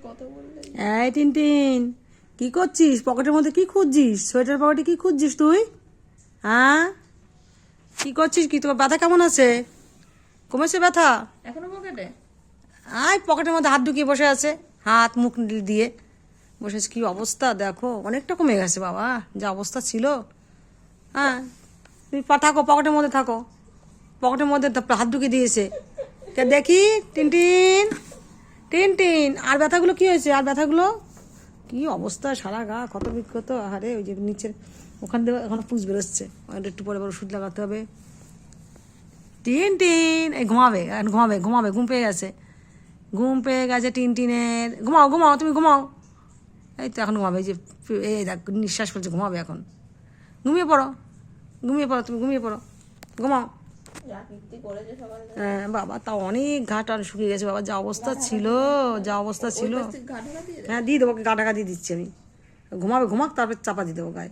এই টিনটিন, কি করছিস? পকেটের মধ্যে কি খুঁজছিস? সোয়েটার পকেটে কি খুঁজছিস তুই? হ্যাঁ, কি করছিস? কি তোমার ব্যথা কেমন আছে? কমেছে ব্যথা? এখনো পকেটে? আয়, পকেটের মধ্যে হাত ঢুকিয়ে বসে আছে, হাত মুখ দিয়ে বসে আছে। কি অবস্থা দেখো, অনেকটা কমে গেছে বাবা, যা অবস্থা ছিল। হ্যাঁ, তুমি থাকো, পকেটের মধ্যে থাকো, পকেটের মধ্যে হাত ঢুকিয়ে দিয়েছে। দেখি টিনটিন, টিনটিন, আর ব্যথাগুলো কি হয়েছে? আর ব্যথাগুলো কি অবস্থা? সারা গা ক্ষত বিক্ষত। আরে ওই যে নিচের ওখান থেকে এখনো পুষ বেরোচ্ছে, একটু পরে পরে ওষুধ লাগাতে হবে। টিনটিন, এই ঘুমাবে, এখন ঘুমাবে, ঘুমাবে, ঘুম পেয়ে গেছে, ঘুম পেয়ে গেছে টিনটিনের। ঘুমাও ঘুমাও, তুমি ঘুমাও। এই তো এখন ঘুমাবে, এই যে এই দেখ নিঃশ্বাস ফেলছে, ঘুমাবে এখন। ঘুমিয়ে পড়ো, ঘুমিয়ে পড়ো, তুমি ঘুমিয়ে পড়ো, ঘুমাও। হ্যাঁ বাবা, তাও অনেক ঘাট আর শুকিয়ে গেছে বাবা, যা অবস্থা ছিল, যা অবস্থা ছিল। হ্যাঁ দিয়ে দেবো, গা ঢাকা দিয়ে দিচ্ছি আমি। ঘুমাবে, ঘুমাক, তারপর চাপা দিয়ে দেবো গায়ে।